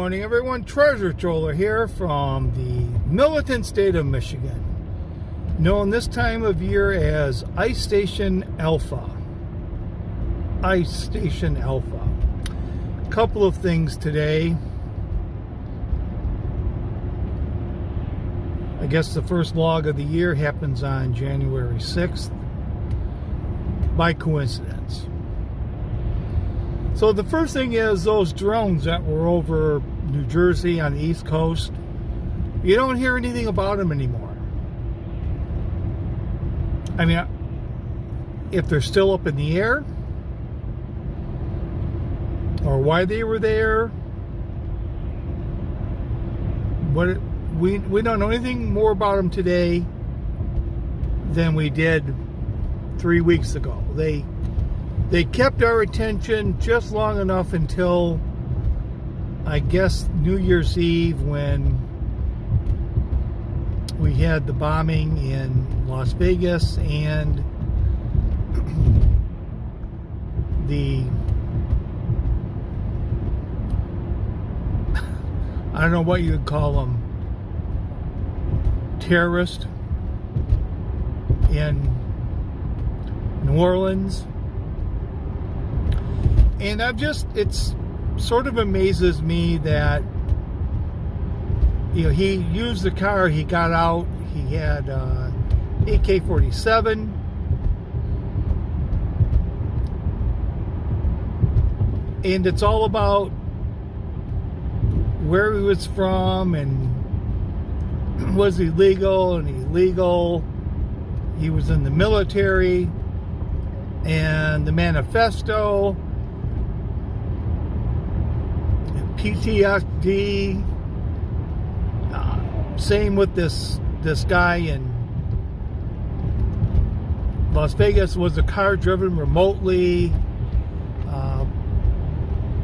morning, everyone. Treasure Troller here from the militant state of Michigan, known this time of year as Ice Station Alpha. Ice Station Alpha. A couple of things today. I guess the first log of the year happens on January 6th by coincidence. So the first thing is those drones that were over New Jersey on the East Coast. You don't hear anything about them anymore. I mean, if they're still up in the air, or why they were there, we don't know anything more about them today than we did 3 weeks ago. They kept our attention just long enough until, I guess, New Year's Eve, when we had the bombing in Las Vegas and I don't know what you would call them, terrorist in New Orleans. And it's sort of amazes me that, he used the car, he got out, he had AK-47. And it's all about where he was from and was he legal and illegal. He was in the military and the manifesto. PTSD. Same with this guy in Las Vegas. Was a car driven remotely?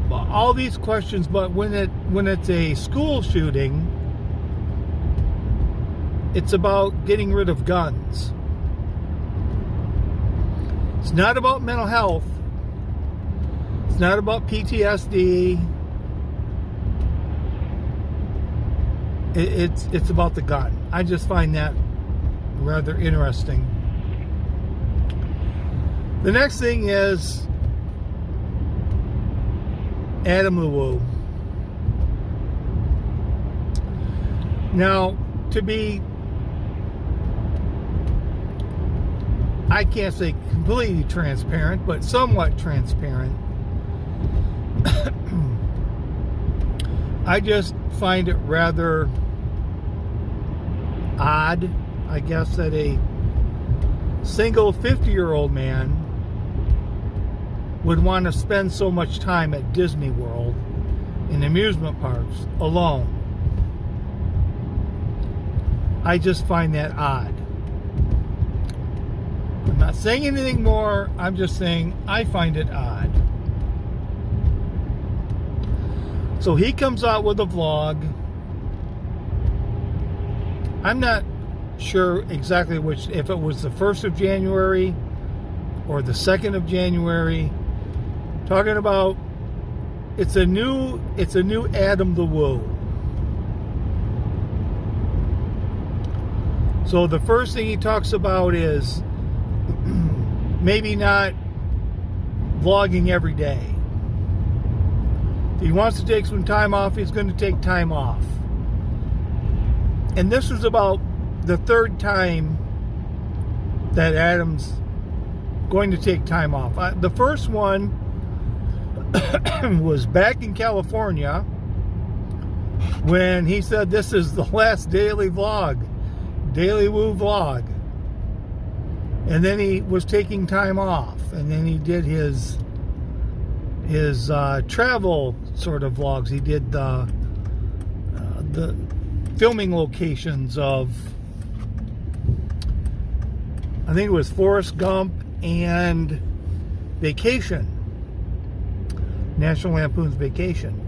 All these questions, but when it's a school shooting, it's about getting rid of guns. It's not about mental health. It's not about PTSD. It's about the gun. I just find that rather interesting. The next thing is Adam LeWoo. Now, I can't say completely transparent, but somewhat transparent, I just find it rather odd, I guess, that a single 50-year-old man would want to spend so much time at Disney World in amusement parks alone. I just find that odd. I'm not saying anything more, I'm just saying I find it odd. So he comes out with a vlog. I'm not sure exactly if it was the 1st of January or the 2nd of January, talking about it's a new Adam LeWoo. So the first thing he talks about is maybe not vlogging every day. If he wants to take some time off, he's going to take time off. And this is about the third time that Adam's going to take time off. The first one was back in California when he said this is the last Daily Woo vlog. And then he was taking time off. And then he did his travel sort of vlogs. He did the filming locations of, I think it was Forrest Gump and Vacation, National Lampoon's Vacation.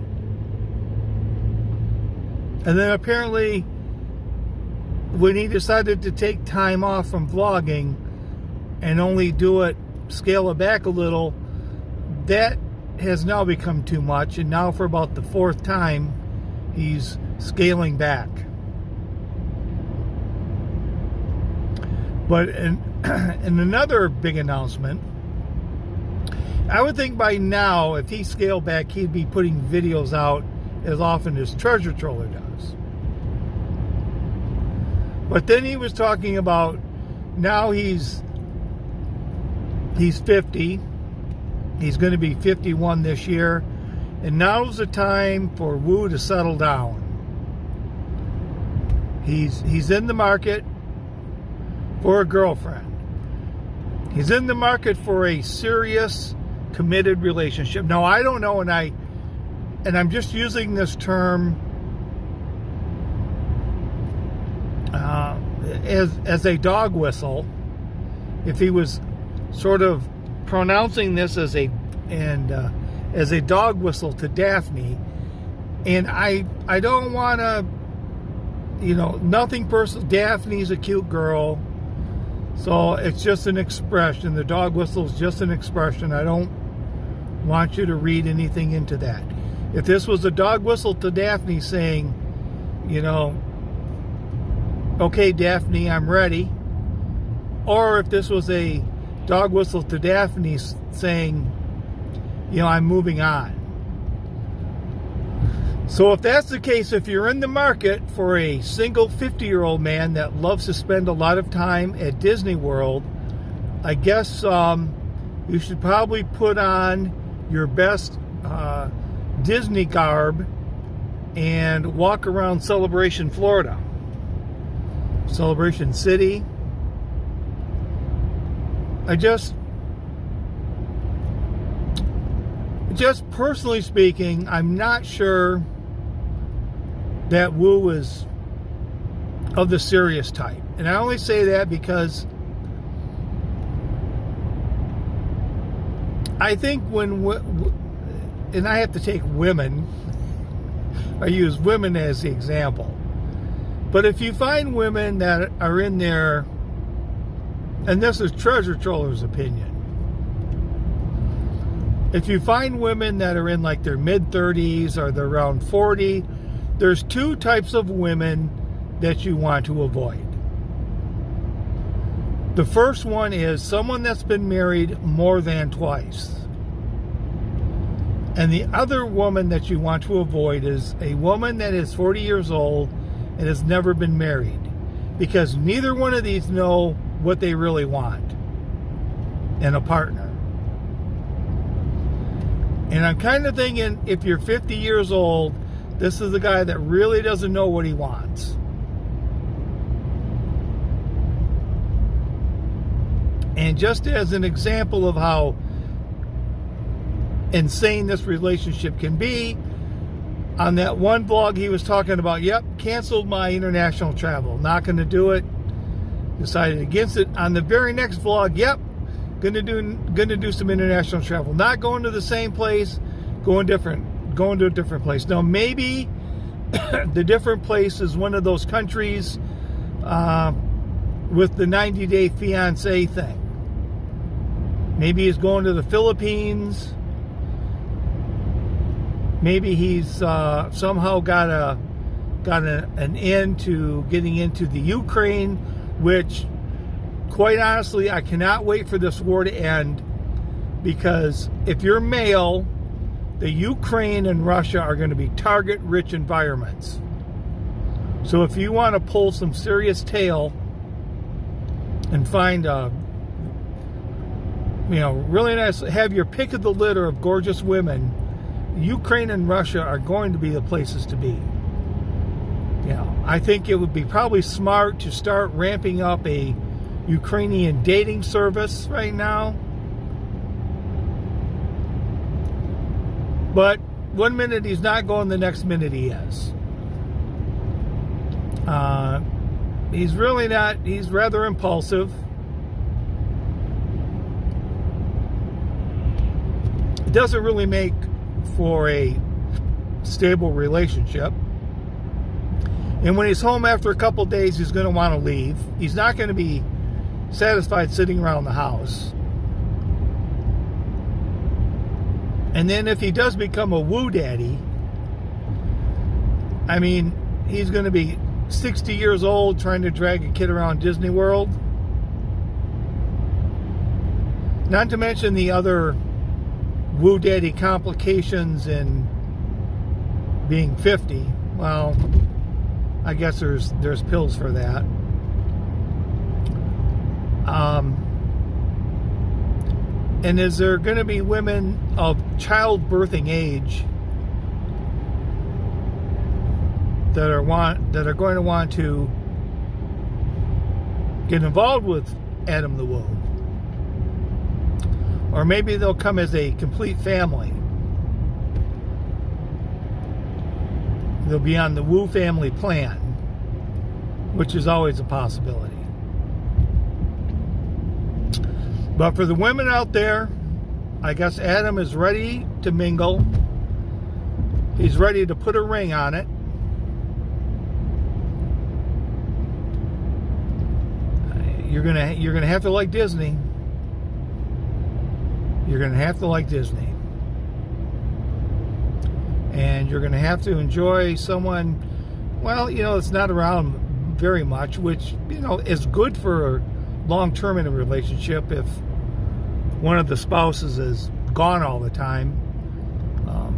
And then apparently when he decided to take time off from vlogging and only scale it back a little, that has now become too much. And now for about the fourth time he's scaling back. But in another big announcement, I would think by now, if he scaled back, he'd be putting videos out as often as Treasure Troller does. But then he was talking about now he's 50. He's going to be 51 this year. And now's the time for Wu to settle down. He's in the market for a girlfriend. He's in the market for a serious, committed relationship. Now, I don't know, and I'm just using this term as a dog whistle. If he was sort of pronouncing this as a dog whistle to Daphne, and I don't want to, nothing personal. Daphne's a cute girl. So it's just an expression. The dog whistle is just an expression. I don't want you to read anything into that. If this was a dog whistle to Daphne saying, okay, Daphne, I'm ready. Or if this was a dog whistle to Daphne saying, I'm moving on. So if that's the case, if you're in the market for a single 50-year-old man that loves to spend a lot of time at Disney World, I guess you should probably put on your best Disney garb and walk around Celebration, Florida. Celebration City. Just personally speaking, I'm not sure that Wu is of the serious type. And I only say that because I think and I have to take women, I use women as the example. But if you find women that are in there, and this is Treasure Troller's opinion, if you find women that are in like their mid-30s or they're around 40, there's two types of women that you want to avoid. The first one is someone that's been married more than twice. And the other woman that you want to avoid is a woman that is 40 years old and has never been married. Because neither one of these know what they really want in a partner. And I'm kind of thinking, if you're 50 years old, this is the guy that really doesn't know what he wants. And just as an example of how insane this relationship can be, on that one vlog he was talking about, canceled my international travel, not going to do it, decided against it. On the very next vlog, gonna do some international travel, not going to the same place, going to a different place. Now maybe the different place is one of those countries with the 90-day fiance thing. Maybe he's going to the Philippines. Maybe he's somehow got an end to getting into the Ukraine, which, quite honestly, I cannot wait for this war to end, because if you're male, the Ukraine and Russia are going to be target-rich environments. So if you want to pull some serious tail and find really nice, have your pick of the litter of gorgeous women, Ukraine and Russia are going to be the places to be. I think it would be probably smart to start ramping up a Ukrainian dating service right now. But one minute he's not going, the next minute he is. He's really not. He's rather impulsive. It doesn't really make for a stable relationship. And when he's home after a couple days, he's going to want to leave. He's not going to be satisfied sitting around the house. And then if he does become a woo daddy, I mean, he's going to be 60 years old trying to drag a kid around Disney World. Not to mention the other woo daddy complications in being 50. Well, I guess there's pills for that. And is there going to be women of childbirthing age that are going to want to get involved with Adam the Woo? Or maybe they'll come as a complete family. They'll be on the Woo family plan, which is always a possibility. But for the women out there, I guess Adam is ready to mingle. He's ready to put a ring on it. You're gonna have to like Disney. You're gonna have to like Disney. And you're gonna have to enjoy someone, well, it's not around very much, which, is good for long-term in a relationship if one of the spouses is gone all the time.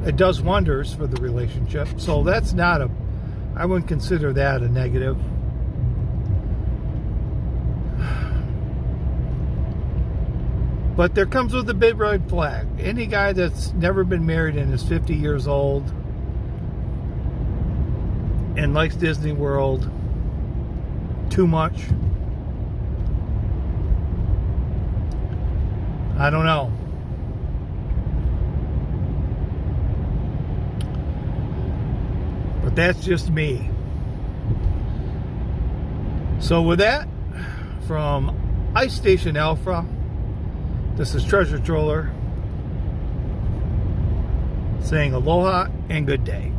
It does wonders for the relationship. So that's I wouldn't consider that a negative. But there comes with a big red flag. Any guy that's never been married and is 50 years old and likes Disney World too much, I don't know. But that's just me. So with that, from Ice Station Alpha, this is Treasure Troller saying aloha and good day.